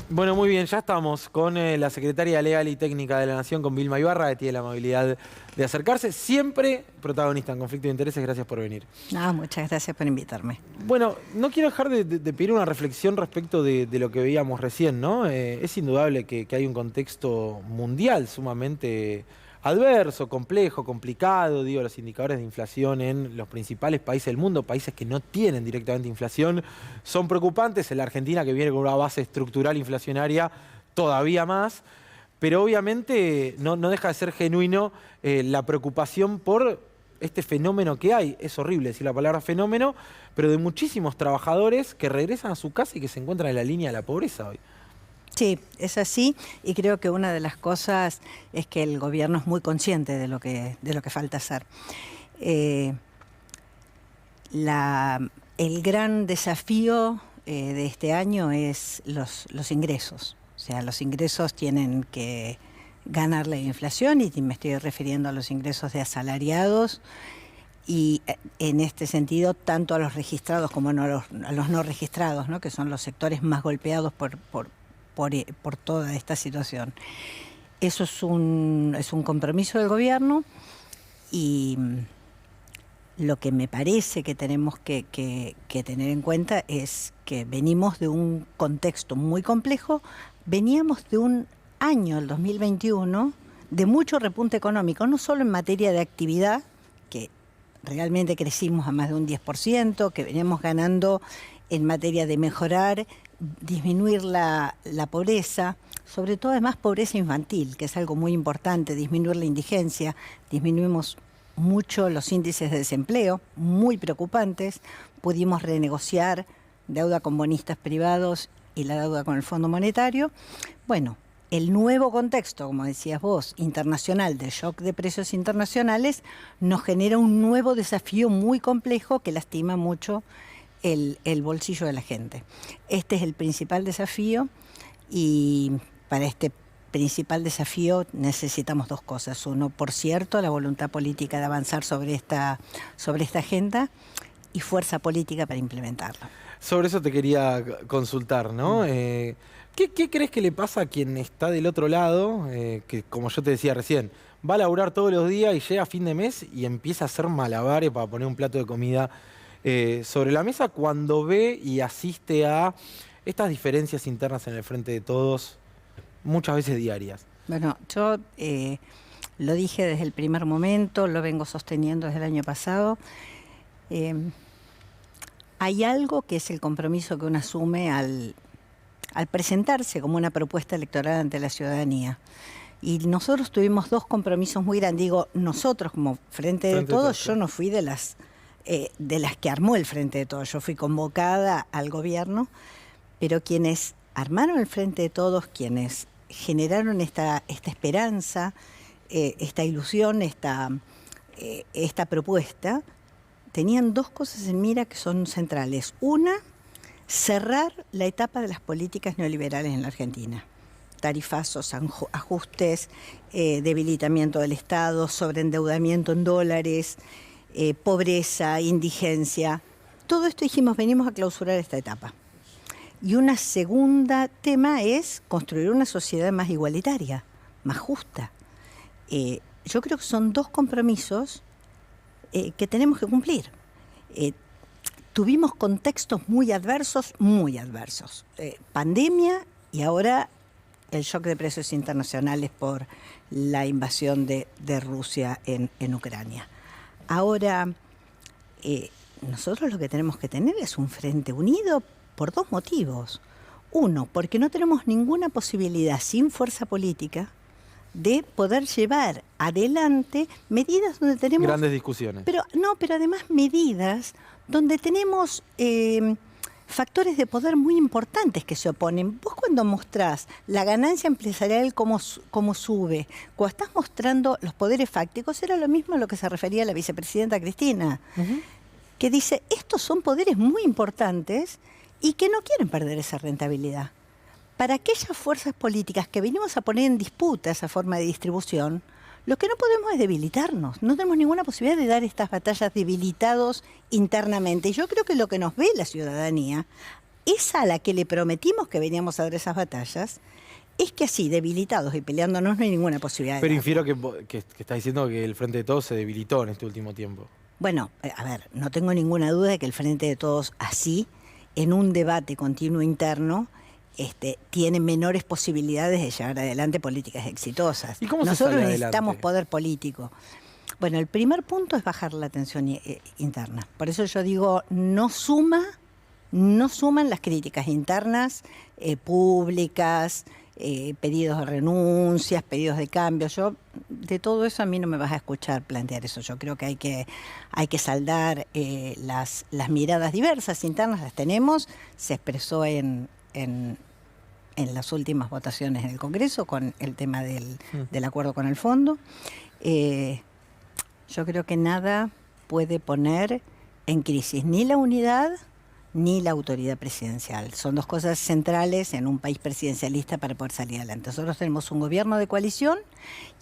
Bueno, muy bien, ya estamos con la secretaria legal y técnica de la Nación, con Vilma Ibarra, que tiene la amabilidad de acercarse. Siempre protagonista en conflicto de intereses, gracias por venir. No, muchas gracias por invitarme. Bueno, no quiero dejar de pedir una reflexión respecto de lo que veíamos recién, ¿no? Es indudable que hay un contexto mundial sumamente adverso, complejo, complicado. Digo, los indicadores de inflación en los principales países del mundo, países que no tienen directamente inflación, son preocupantes. En la Argentina, que viene con una base estructural inflacionaria, todavía más. Pero obviamente no deja de ser genuino la preocupación por este fenómeno que hay. Es horrible decir la palabra fenómeno, pero de muchísimos trabajadores que regresan a su casa y que se encuentran en la línea de la pobreza hoy. Sí, es así, y creo que una de las cosas es que el gobierno es muy consciente de lo que falta hacer. El gran desafío de este año es los ingresos. O sea, los ingresos tienen que ganar la inflación, y me estoy refiriendo a los ingresos de asalariados, y en este sentido tanto a los registrados como a los no registrados, ¿no? Que son los sectores más golpeados por toda esta situación. Eso es un compromiso del gobierno, y lo que me parece que tenemos que tener en cuenta es que venimos de un contexto muy complejo. Veníamos de un año, el 2021, de mucho repunte económico, no solo en materia de actividad, que realmente crecimos a más de un 10%, que veníamos ganando en materia de mejorar, disminuir la pobreza, sobre todo además pobreza infantil, que es algo muy importante, disminuir la indigencia. Disminuimos mucho los índices de desempleo, muy preocupantes. Pudimos renegociar deuda con bonistas privados y la deuda con el Fondo Monetario. Bueno, el nuevo contexto, como decías vos, internacional, del shock de precios internacionales, nos genera un nuevo desafío muy complejo que lastima mucho el bolsillo de la gente. Este es el principal desafío, y para este principal desafío necesitamos dos cosas. Uno, por cierto, la voluntad política de avanzar sobre esta agenda, y fuerza política para implementarla. Sobre eso te quería consultar, ¿no? ¿Qué crees que le pasa a quien está del otro lado, que como yo te decía recién, va a laburar todos los días y llega a fin de mes y empieza a hacer malabares para poner un plato de comida sobre la mesa, cuando ve y asiste a estas diferencias internas en el Frente de Todos, muchas veces diarias? Bueno, yo lo dije desde el primer momento, lo vengo sosteniendo desde el año pasado. Hay algo que es el compromiso que uno asume al presentarse como una propuesta electoral ante la ciudadanía. Y nosotros tuvimos dos compromisos muy grandes. Digo, nosotros como Frente de Todos, yo no fui de las que armó el Frente de Todos. Yo fui convocada al gobierno, pero quienes armaron el Frente de Todos, quienes generaron esta esperanza, esta ilusión, esta propuesta, tenían dos cosas en mira que son centrales. Una, cerrar la etapa de las políticas neoliberales en la Argentina. Tarifazos, ajustes, debilitamiento del Estado, sobreendeudamiento en dólares, pobreza, indigencia. Todo esto dijimos, venimos a clausurar esta etapa. Y una segunda tema es construir una sociedad más igualitaria, más justa. Yo creo que son dos compromisos que tenemos que cumplir. Tuvimos contextos muy adversos, pandemia, y ahora el shock de precios internacionales por la invasión de Rusia en Ucrania. Ahora, nosotros lo que tenemos que tener es un frente unido por dos motivos. Uno, porque no tenemos ninguna posibilidad sin fuerza política de poder llevar adelante medidas donde tenemos... Grandes discusiones. Pero además medidas donde tenemos factores de poder muy importantes que se oponen. Vos, cuando mostrás la ganancia empresarial cómo sube, cuando estás mostrando los poderes fácticos, era lo mismo a lo que se refería la vicepresidenta Cristina, que dice, estos son poderes muy importantes y que no quieren perder esa rentabilidad. Para aquellas fuerzas políticas que venimos a poner en disputa esa forma de distribución, lo que no podemos es debilitarnos. No tenemos ninguna posibilidad de dar estas batallas debilitados internamente. Y yo creo que lo que nos ve la ciudadanía esa a la que le prometimos que veníamos a dar esas batallas, es que así, debilitados y peleándonos, no hay ninguna posibilidad. Pero infiero que estás diciendo que el Frente de Todos se debilitó en este último tiempo. Bueno, a ver, no tengo ninguna duda de que el Frente de Todos así, en un debate continuo interno, tiene menores posibilidades de llevar adelante políticas exitosas. ¿Y cómo se Nosotros sale necesitamos adelante? poder político. Bueno, el primer punto es bajar la tensión interna. Por eso yo digo, no suman las críticas internas, públicas, pedidos de renuncias, pedidos de cambio. Yo, de todo eso, a mí no me vas a escuchar plantear eso. Yo creo que hay que saldar las miradas diversas internas, las tenemos. Se expresó en las últimas votaciones en el Congreso con el tema del acuerdo con el fondo. Yo creo que nada puede poner en crisis ni la unidad ni la autoridad presidencial. Son dos cosas centrales en un país presidencialista para poder salir adelante. Nosotros tenemos un gobierno de coalición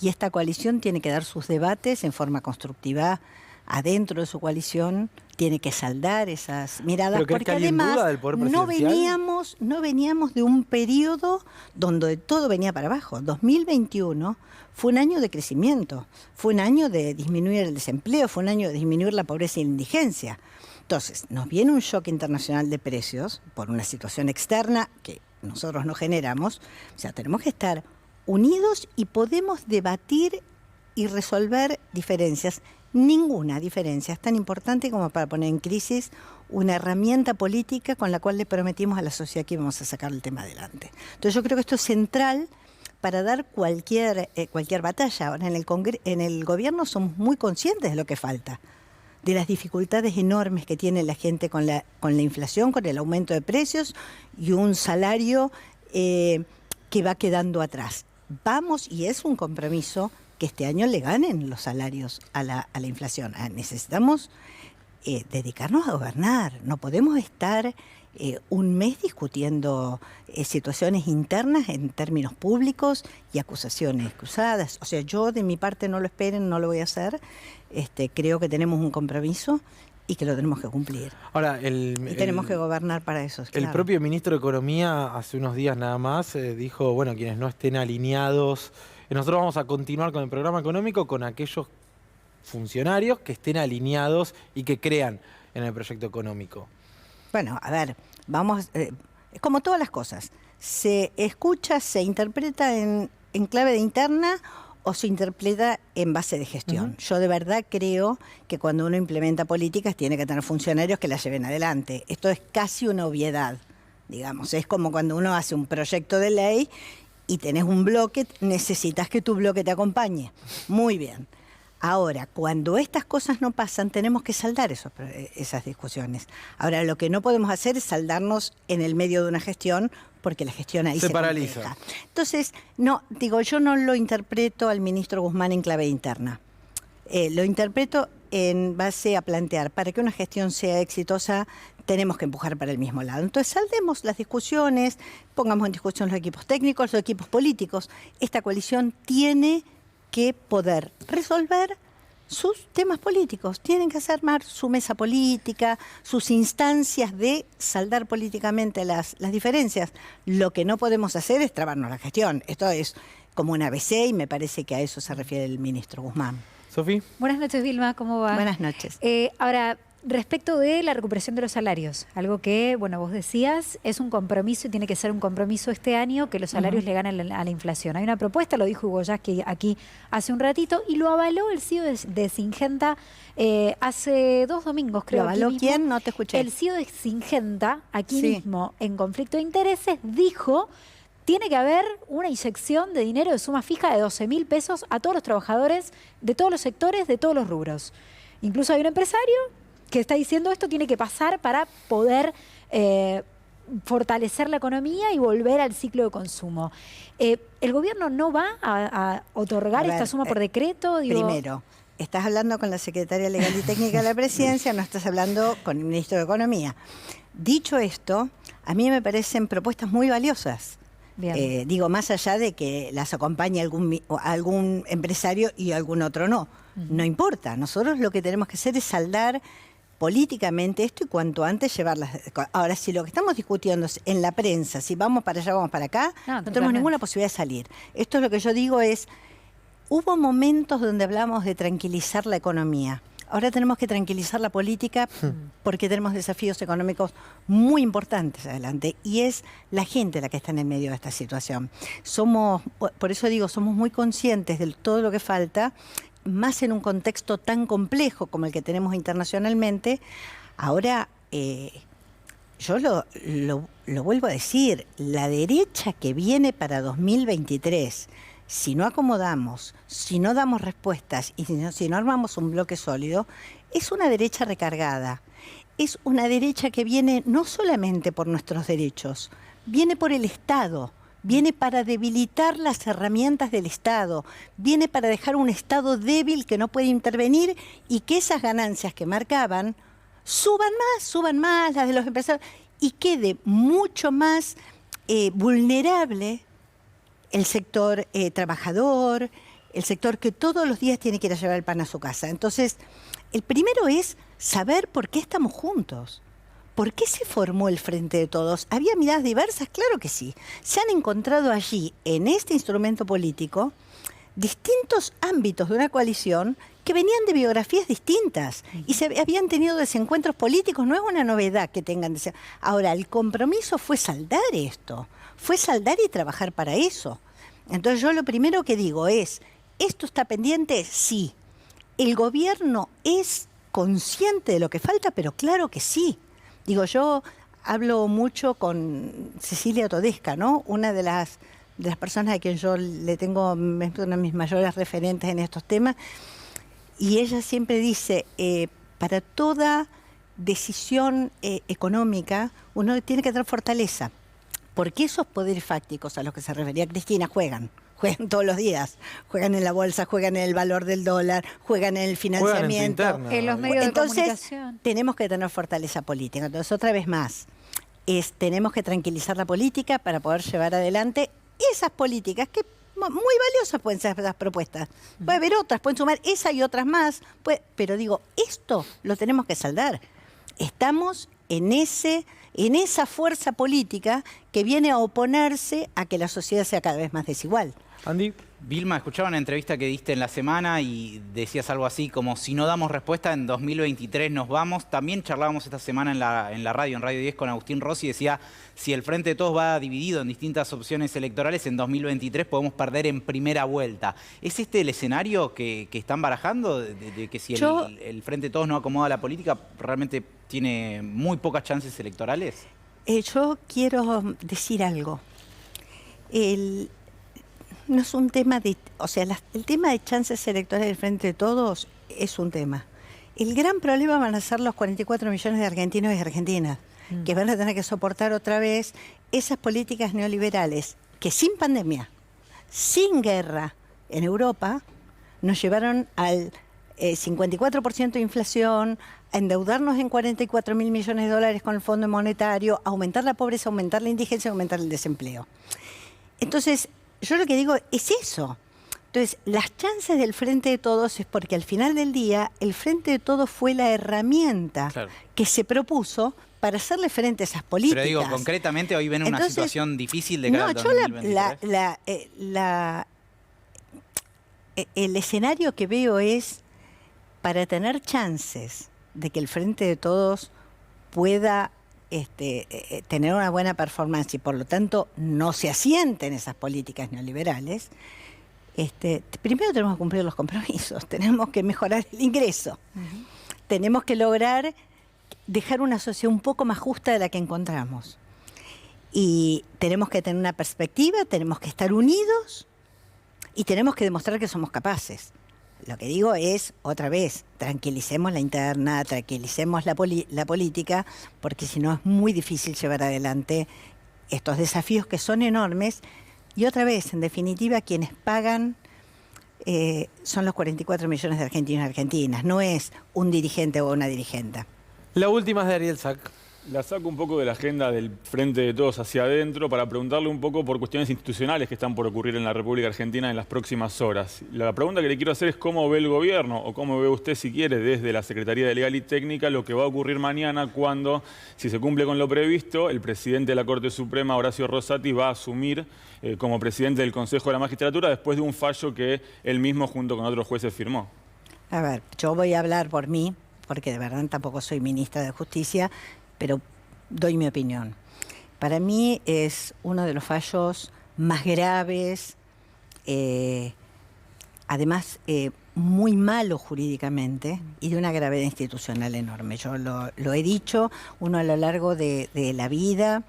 y esta coalición tiene que dar sus debates en forma constructiva adentro de su coalición, tiene que saldar esas miradas, ¿Pero crees porque que alguien además duda del poder presidencial? no veníamos de un periodo donde todo venía para abajo. 2021 fue un año de crecimiento, fue un año de disminuir el desempleo, fue un año de disminuir la pobreza y la indigencia. Entonces, nos viene un shock internacional de precios por una situación externa que nosotros no generamos. O sea, tenemos que estar unidos y podemos debatir y resolver diferencias. Ninguna diferencia es tan importante como para poner en crisis una herramienta política con la cual le prometimos a la sociedad que íbamos a sacar el tema adelante. Entonces, yo creo que esto es central para dar cualquier batalla. Ahora, en el gobierno somos muy conscientes de lo que falta, de las dificultades enormes que tiene la gente con la inflación, con el aumento de precios y un salario que va quedando atrás. Vamos, y es un compromiso, que este año le ganen los salarios a la inflación. Necesitamos dedicarnos a gobernar. No podemos estar un mes discutiendo situaciones internas en términos públicos y acusaciones cruzadas. O sea, yo de mi parte no lo esperen, no lo voy a hacer. Creo que tenemos un compromiso y que lo tenemos que cumplir. Ahora, y tenemos que gobernar para eso. El propio ministro de Economía hace unos días nada más dijo, bueno, quienes no estén alineados, nosotros vamos a continuar con el programa económico con aquellos funcionarios que estén alineados y que crean en el proyecto económico. Bueno, a ver, vamos, es como todas las cosas, se escucha, se interpreta en clave de interna o se interpreta en base de gestión. Yo de verdad creo que cuando uno implementa políticas tiene que tener funcionarios que las lleven adelante. Esto es casi una obviedad, digamos. Es como cuando uno hace un proyecto de ley y tenés un bloque, necesitas que tu bloque te acompañe. Muy bien. Ahora, cuando estas cosas no pasan, tenemos que saldar esas discusiones. Ahora, lo que no podemos hacer es saldarnos en el medio de una gestión, porque la gestión ahí se paraliza. compleja. Entonces, yo no lo interpreto al ministro Guzmán en clave interna. Lo interpreto en base a plantear, para que una gestión sea exitosa, tenemos que empujar para el mismo lado. Entonces, saldemos las discusiones, pongamos en discusión los equipos técnicos, los equipos políticos. Esta coalición tiene que poder resolver sus temas políticos. Tienen que armar su mesa política, sus instancias de saldar políticamente las diferencias. Lo que no podemos hacer es trabarnos la gestión. Esto es como un ABC y me parece que a eso se refiere el ministro Guzmán. Sofi. Buenas noches, Vilma, ¿cómo va? Buenas noches. Ahora, respecto de la recuperación de los salarios, algo que, bueno, vos decías, es un compromiso y tiene que ser un compromiso este año que los salarios le ganen a la inflación. Hay una propuesta, lo dijo Hugo Yasky aquí hace un ratito, y lo avaló el CEO de Syngenta hace 2 domingos, creo. ¿Lo avaló quién? No te escuché. El CEO de Syngenta, aquí mismo, en conflicto de intereses, dijo: tiene que haber una inyección de dinero de suma fija de 12.000 pesos a todos los trabajadores de todos los sectores, de todos los rubros. Incluso hay un empresario que está diciendo esto tiene que pasar para poder fortalecer la economía y volver al ciclo de consumo. ¿El gobierno no va a otorgar esta suma por decreto? Primero, estás hablando con la secretaria legal y técnica de la presidencia, no estás hablún con el ministro de Economía. Dicho esto, a mí me parecen propuestas muy valiosas. Digo, más allá de que las acompañe algún empresario y algún otro no. No importa. Nosotros lo que tenemos que hacer es saldar políticamente esto y cuanto antes llevarlas. Ahora, si lo que estamos discutiendo es en la prensa, si vamos para allá, vamos para acá, no tenemos ninguna posibilidad de salir. Esto es lo que yo digo es, hubo momentos donde hablamos de tranquilizar la economía. Ahora tenemos que tranquilizar la política porque tenemos desafíos económicos muy importantes adelante y es la gente la que está en el medio de esta situación. Por eso digo, somos muy conscientes de todo lo que falta, más en un contexto tan complejo como el que tenemos internacionalmente. Ahora, yo lo vuelvo a decir, la derecha que viene para 2023, si no acomodamos, si no damos respuestas y si no armamos un bloque sólido, es una derecha recargada. Es una derecha que viene no solamente por nuestros derechos, viene por el Estado, viene para debilitar las herramientas del Estado, viene para dejar un Estado débil que no puede intervenir y que esas ganancias que marcaban suban más las de los empresarios y quede mucho más vulnerable el sector trabajador, el sector que todos los días tiene que ir a llevar el pan a su casa. Entonces, el primero es saber por qué estamos juntos. ¿Por qué se formó el Frente de Todos? ¿Había miradas diversas? Claro que sí. Se han encontrado allí, en este instrumento político, distintos ámbitos de una coalición que venían de biografías distintas y habían tenido desencuentros políticos. No es una novedad que tengan. Ahora, el compromiso fue saldar esto. Fue saldar y trabajar para eso. Entonces yo lo primero que digo es, ¿esto está pendiente? Sí. ¿El gobierno es consciente de lo que falta? Pero claro que sí. Digo, yo hablo mucho con Cecilia Todesca, ¿no? Una de las personas a quien yo le tengo, es una de mis mayores referentes en estos temas, y ella siempre dice, para toda decisión económica uno tiene que tener fortaleza. Porque esos poderes fácticos a los que se refería Cristina juegan todos los días, juegan en la bolsa, juegan en el valor del dólar, juegan en el financiamiento, en los medios de comunicación. Entonces, tenemos que tener fortaleza política. Entonces, otra vez más, tenemos que tranquilizar la política para poder llevar adelante esas políticas que muy valiosas pueden ser las propuestas. Puede haber otras, pueden sumar esa y otras más, pero digo, esto lo tenemos que saldar. Estamos en esa fuerza política que viene a oponerse a que la sociedad sea cada vez más desigual. Andy. Vilma, escuchaba una entrevista que diste en la semana y decías algo así como si no damos respuesta en 2023 nos vamos. También charlábamos esta semana en la radio, en Radio 10 con Agustín Rossi, decía si el Frente de Todos va dividido en distintas opciones electorales en 2023 podemos perder en primera vuelta. ¿Es este el escenario que están barajando? De que si el Frente de Todos no acomoda la política, realmente tiene muy pocas chances electorales. Yo quiero decir algo. No es un tema de... O sea, el tema de chances electorales del Frente de Todos es un tema. El gran problema van a ser los 44 millones de argentinos y argentinas, que van a tener que soportar otra vez esas políticas neoliberales que sin pandemia, sin guerra en Europa, nos llevaron al 54% de inflación, a endeudarnos en 44.000 millones de dólares con el Fondo Monetario, a aumentar la pobreza, aumentar la indigencia, aumentar el desempleo. Entonces, yo lo que digo es eso. Entonces, las chances del Frente de Todos es porque al final del día el Frente de Todos fue la herramienta que se propuso para hacerle frente a esas políticas. Pero digo, concretamente hoy ven una situación difícil de cara al 2023. El escenario que veo es para tener chances de que el Frente de Todos pueda tener una buena performance y por lo tanto no se asienten esas políticas neoliberales, primero tenemos que cumplir los compromisos, tenemos que mejorar el ingreso, tenemos que lograr dejar una sociedad un poco más justa de la que encontramos y tenemos que tener una perspectiva, tenemos que estar unidos y tenemos que demostrar que somos capaces. Lo que digo es, otra vez, tranquilicemos la interna, tranquilicemos la política, porque si no es muy difícil llevar adelante estos desafíos que son enormes. Y otra vez, en definitiva, quienes pagan son los 44 millones de argentinos y argentinas, no es un dirigente o una dirigenta. La última es de Ariel Sack. La saco un poco de la agenda del Frente de Todos hacia adentro para preguntarle un poco por cuestiones institucionales que están por ocurrir en la República Argentina en las próximas horas. La pregunta que le quiero hacer es cómo ve el gobierno o cómo ve usted, si quiere, desde la Secretaría de Legal y Técnica, lo que va a ocurrir mañana cuando, si se cumple con lo previsto, el presidente de la Corte Suprema, Horacio Rosati, va a asumir como presidente del Consejo de la Magistratura después de un fallo que él mismo junto con otros jueces firmó. A ver, yo voy a hablar por mí, porque de verdad tampoco soy ministra de Justicia, pero doy mi opinión. Para mí es uno de los fallos más graves, además muy malo jurídicamente y de una gravedad institucional enorme. Yo lo he dicho, uno a lo largo de la vida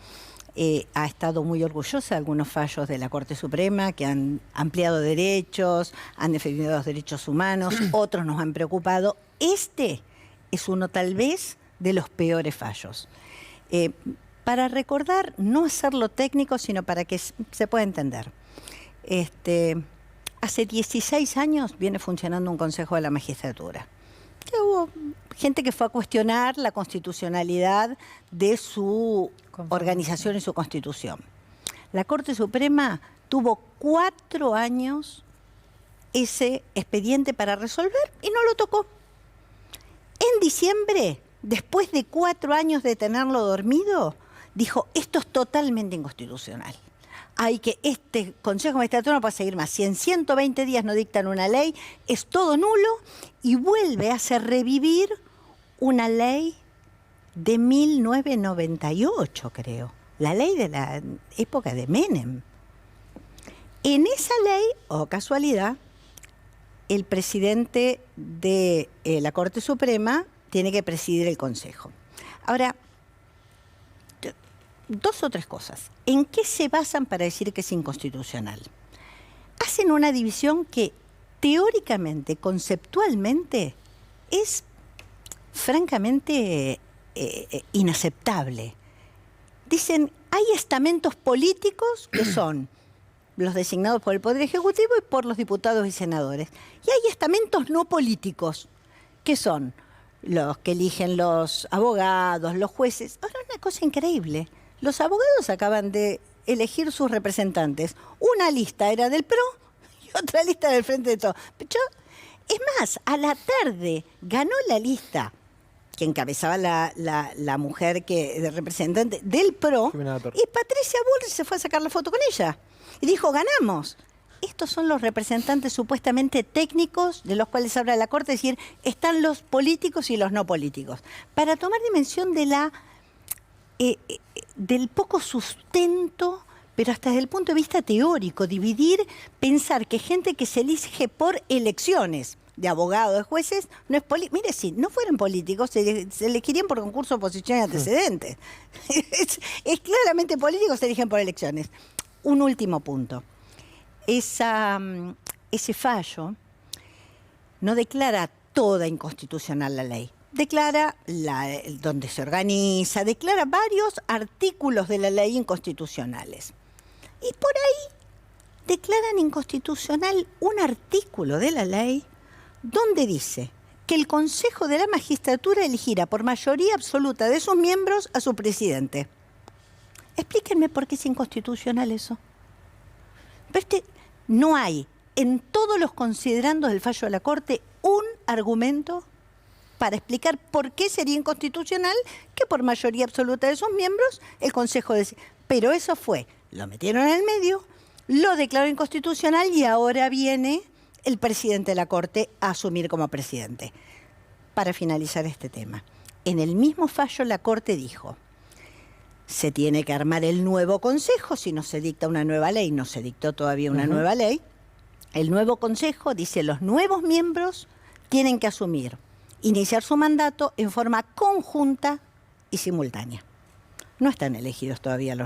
ha estado muy orgullosa de algunos fallos de la Corte Suprema que han ampliado derechos, han defendido los derechos humanos, otros nos han preocupado. Este es uno tal vez de los peores fallos. Para recordar, no hacerlo técnico, sino para que se pueda entender. Hace 16 años viene funcionando un Consejo de la Magistratura. Que hubo gente que fue a cuestionar la constitucionalidad de su organización y su constitución. La Corte Suprema tuvo 4 años ese expediente para resolver y no lo tocó. En diciembre, después de 4 años de tenerlo dormido, dijo, esto es totalmente inconstitucional. Hay que este Consejo de Magistratura no puede seguir más. Si en 120 días no dictan una ley, es todo nulo y vuelve a hacer revivir una ley de 1998, creo. La ley de la época de Menem. En esa ley, oh casualidad, el presidente de la Corte Suprema tiene que presidir el Consejo. Ahora, 2 o 3 cosas. ¿En qué se basan para decir que es inconstitucional? Hacen una división que teóricamente, conceptualmente, es francamente inaceptable. Dicen, hay estamentos políticos que son los designados por el Poder Ejecutivo y por los diputados y senadores. Y hay estamentos no políticos, que son los que eligen los abogados, los jueces. Ahora, una cosa increíble. Los abogados acaban de elegir sus representantes. Una lista era del PRO y otra lista del Frente de Todos. Es más, a la tarde ganó la lista que encabezaba la mujer de representante del PRO y Patricia Bullrich se fue a sacar la foto con ella. Y dijo, ganamos. Estos son los representantes supuestamente técnicos de los cuales habla la Corte, es decir, están los políticos y los no políticos. Para tomar dimensión de del poco sustento, pero hasta desde el punto de vista teórico, pensar que gente que se elige por elecciones de abogados, de jueces, no es político. Mire, si no fueran políticos, se elegirían por concurso, oposición y antecedentes. es claramente político, se eligen por elecciones. Un último punto. Ese fallo no declara toda inconstitucional la ley. Declara donde se organiza, declara varios artículos de la ley inconstitucionales. Y por ahí declaran inconstitucional un artículo de la ley donde dice que el Consejo de la Magistratura elegirá por mayoría absoluta de sus miembros a su presidente. Explíquenme por qué es inconstitucional eso. Pero no hay en todos los considerandos del fallo de la Corte un argumento para explicar por qué sería inconstitucional que por mayoría absoluta de sus miembros el Consejo Pero eso lo metieron en el medio, lo declaró inconstitucional y ahora viene el presidente de la Corte a asumir como presidente. Para finalizar este tema, en el mismo fallo la Corte dijo, se tiene que armar el nuevo Consejo, si no se dicta una nueva ley, no se dictó todavía una nueva ley, el nuevo Consejo dice los nuevos miembros tienen que iniciar su mandato en forma conjunta y simultánea. No están elegidos todavía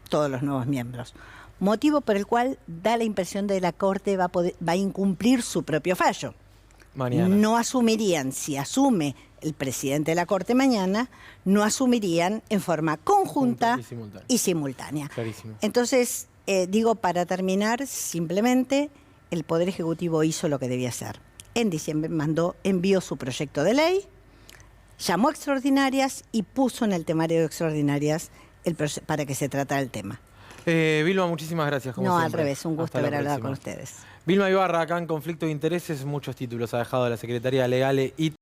todos los nuevos miembros, motivo por el cual da la impresión de que la Corte va a incumplir su propio fallo. Mañana. No asumirían, si asume el presidente de la Corte mañana, no asumirían en forma conjunta y simultánea. Clarísimo. Entonces, para terminar, simplemente el Poder Ejecutivo hizo lo que debía hacer. En diciembre envió su proyecto de ley, llamó a extraordinarias y puso en el temario de extraordinarias para que se tratara el tema. Vilma, muchísimas gracias. Como No, siempre. al revés, un gusto Hasta la haber hablado próxima. con ustedes. Vilma Ibarra, acá en Conflicto de Intereses, muchos títulos ha dejado la Secretaría Legal y